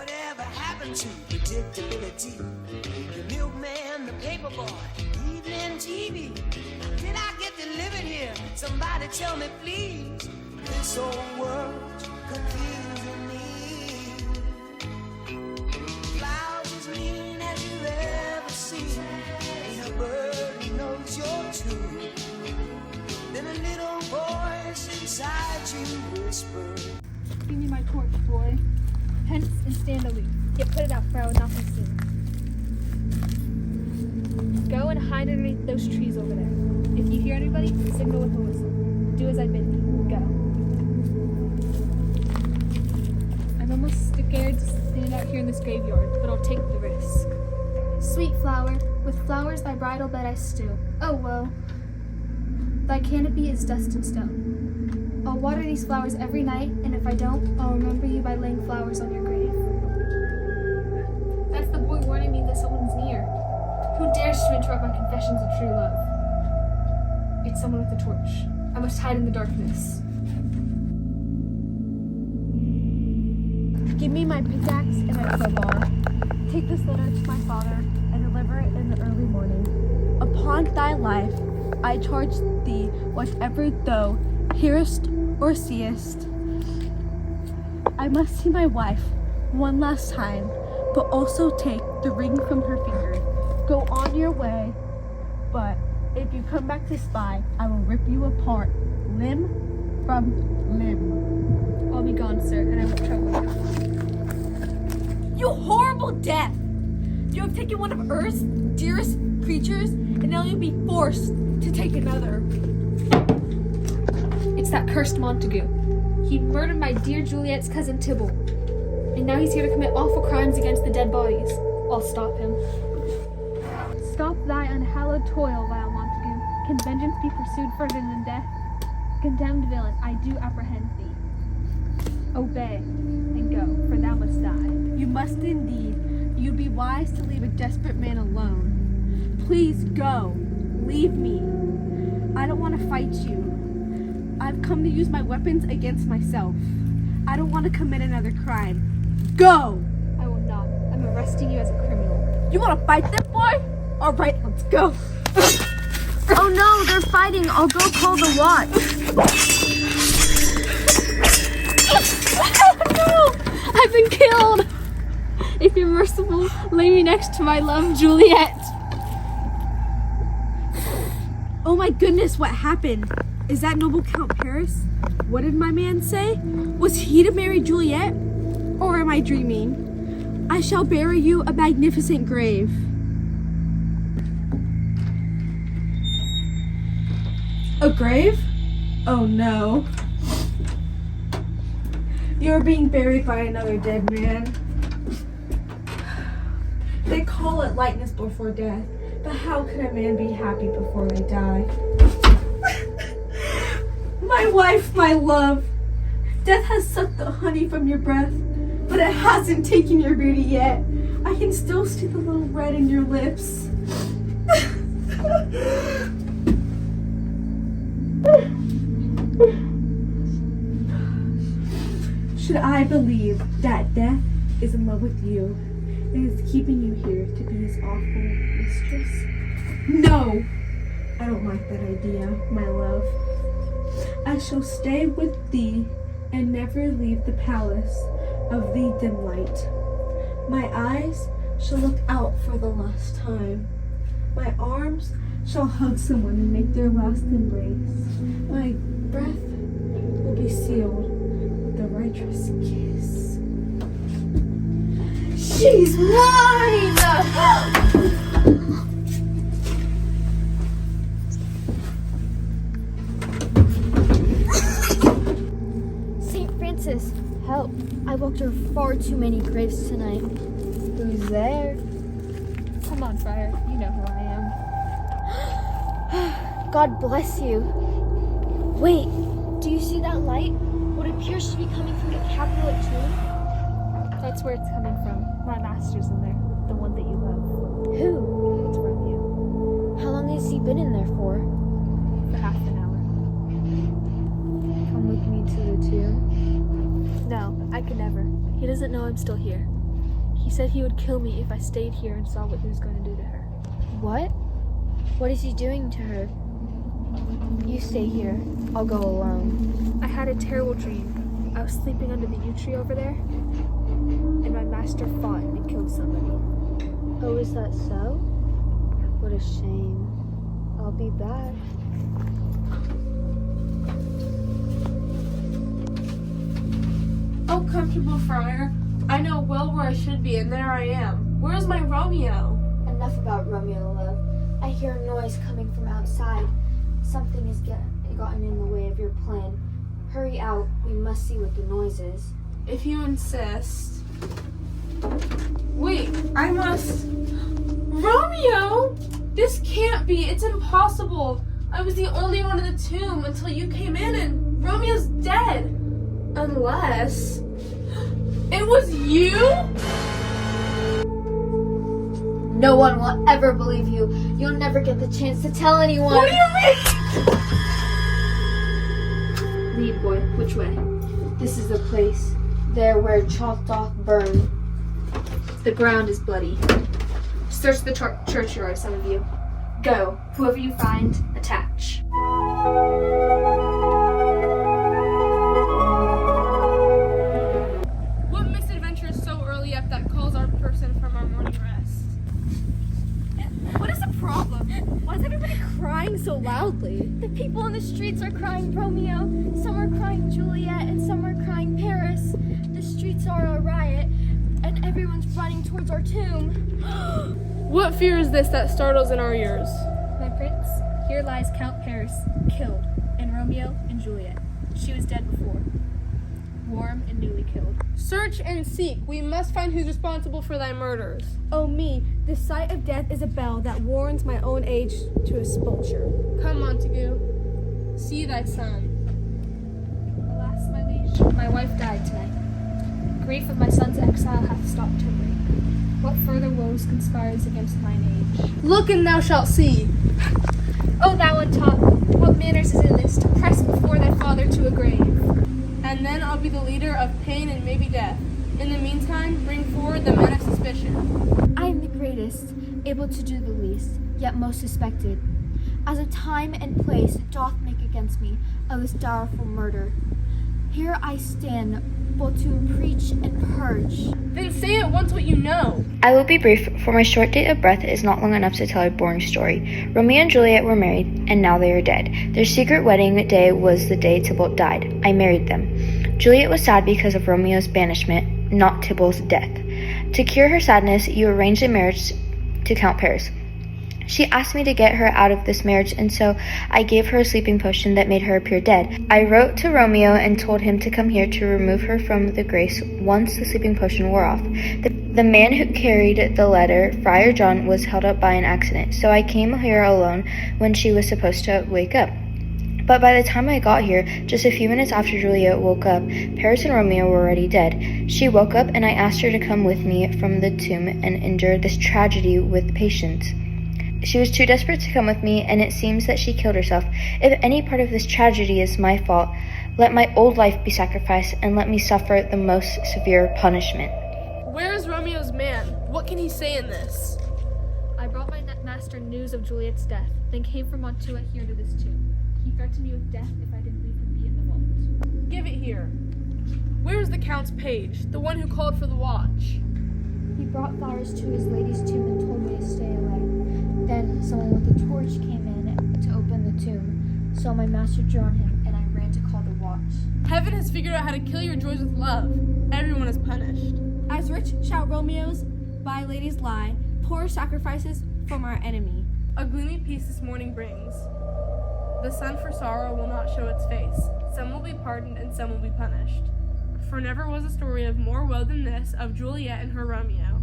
Whatever happened to predictability? The milkman, the paperboy, evening TV. Did I get delivered here? Somebody tell me, please. This old world's confusing me. Clouds as mean as you've ever seen. Ain't a bird who knows you're true. Then a little voice inside you whispers. Give me my torch, boy. Hence and stand aloof. Yet put it out for I will not be seen. Go and hide underneath those trees over there. If you hear anybody, signal with a whistle. Do as I bid thee. Go. I'm almost scared to stand out here in this graveyard, but I'll take the risk. Sweet flower, with flowers thy bridal bed I stew. Oh woe, thy canopy is dust and stone. I'll water these flowers every night, and if I don't, I'll remember you by laying flowers on your grave. That's the boy warning me that someone's near. Who dares to interrupt my confessions of true love? It's someone with a torch. I must hide in the darkness. Give me my pickaxe and my crowbar. Take this letter to my father and deliver it in the early morning. Upon thy life, I charge thee whatever thou hearest or seest. I must see my wife one last time, but also take the ring from her finger. Go on your way, but if you come back to spy, I will rip you apart, limb from limb. I'll be gone, sir, and I won't trouble you. You horrible death! You have taken one of Earth's dearest creatures, and now you'll be forced to take another. It's that cursed Montague. He murdered my dear Juliet's cousin Tybalt, and now he's here to commit awful crimes against the dead bodies. I'll stop him. Stop thy unhallowed toil, vile Montague. Can vengeance be pursued further than death? Condemned villain, I do apprehend thee. Obey, and go, for thou must die. You must indeed. You'd be wise to leave a desperate man alone. Please go. Leave me. I don't want to fight you. I've come to use my weapons against myself. I don't want to commit another crime. Go! I will not. I'm arresting you as a criminal. You want to fight them, boy? All right, let's go. Oh no, they're fighting. I'll go call the watch. No! I've been killed! If you're merciful, lay me next to my love, Juliet. Oh my goodness, what happened? Is that noble Count Paris? What did my man say? Was he to marry Juliet? Or am I dreaming? I shall bury you a magnificent grave. A grave? Oh no. You're being buried by another dead man. They call it lightness before death, but how can a man be happy before they die? My wife, my love. Death has sucked the honey from your breath, but it hasn't taken your beauty yet. I can still see the little red in your lips. Should I believe that death is in love with you and is keeping you here to be his awful mistress? No! I don't like that idea, my love. I shall stay with thee and never leave the palace of the dim light. My eyes shall look out for the last time. My arms shall hug someone and make their last embrace. My breath will be sealed with the righteous kiss. She's mine! St. Francis, help. I walked over far too many graves tonight. Who's there? Come on, friar. You know who I am. God bless you. Wait, do you see that light? What appears to be coming from the Capulet tomb? That's where it's coming from. My master's in there. The one that you love. Who? It's Romeo. How long has he been in there for? For half an hour. Come with me to the tomb. No, I could never. He doesn't know I'm still here. He said he would kill me if I stayed here and saw what he was going to do to her. What? What is he doing to her? You stay here. I'll go alone. I had a terrible dream. I was sleeping under the yew tree over there, and my master fought and killed somebody. Oh, is that so? What a shame. I'll be back. Oh, comfortable friar. I know well where I should be, and there I am. Where's my Romeo? Enough about Romeo, love. I hear a noise coming from outside. Something has gotten in the way of your plan. Hurry out. We must see what the noise is. If you insist. Wait, I must... Romeo! This can't be. It's impossible. I was the only one in the tomb until you came in and Romeo's dead. Unless... It was you? No one will ever believe you. You'll never get the chance to tell anyone. What do you mean? Lead, boy. Which way? This is the place. There where chalk doth burn. The ground is bloody. Search the churchyard, some of you. Go. Whoever you find, attach. What misadventure is so early up that calls our person from our morning rest? What is the problem? Why is everybody crying so loudly? The people in the streets are crying Romeo, some are crying Juliet, and some are crying Paris. The streets are a riot, and everyone's running towards our tomb. What fear is this that startles in our ears? My prince, here lies Count Paris, killed, and Romeo and Juliet. She was dead before. Warm and newly killed. Search and seek. We must find who's responsible for thy murders. Oh me, the sight of death is a bell that warns my own age to a sepulture. Come, Montague. See thy son. Alas, my liege, my wife died tonight. Grief of my son's exile hath stopped her break. What further woes conspires against mine age? Look and thou shalt see. O thou untaught, what manners is in this, to press before thy father to a grave? And then I'll be the leader of pain and maybe death. In the meantime, bring forward the men of suspicion. I am the greatest, able to do the least, yet most suspected. As a time and place doth make against me of this direful murder. Here I stand, both to preach and purge. Then say at once what you know. I will be brief, for my short date of breath is not long enough to tell a boring story. Romeo and Juliet were married, and now they are dead. Their secret wedding day was the day Tybalt died. I married them. Juliet was sad because of Romeo's banishment, not Tybalt's death. To cure her sadness, you arranged a marriage to Count Paris. She asked me to get her out of this marriage, and so I gave her a sleeping potion that made her appear dead. I wrote to Romeo and told him to come here to remove her from the grace once the sleeping potion wore off. The man who carried the letter, Friar John, was held up by an accident, so I came here alone when she was supposed to wake up. But by the time I got here, just a few minutes after Juliet woke up, Paris and Romeo were already dead. She woke up, and I asked her to come with me from the tomb and endure this tragedy with patience. She was too desperate to come with me, and it seems that she killed herself. If any part of this tragedy is my fault, let my old life be sacrificed, and let me suffer the most severe punishment. Where is Romeo's man? What can he say in this? I brought my master news of Juliet's death, then came from Mantua here to this tomb. He threatened me with death if I didn't leave him be in the vault. Give it here. Where is the Count's page, the one who called for the watch? He brought flowers to his lady's tomb and told me to stay away. Then someone with a torch came in to open the tomb, so my master drew on him, and I ran to call the watch. Heaven has figured out how to kill your joys with love. Everyone is punished. As rich shall Romeo's by ladies lie, poor sacrifices from our enemy. A gloomy peace this morning brings. The sun for sorrow will not show its face. Some will be pardoned and some will be punished. For never was a story of more woe than this of Juliet and her Romeo.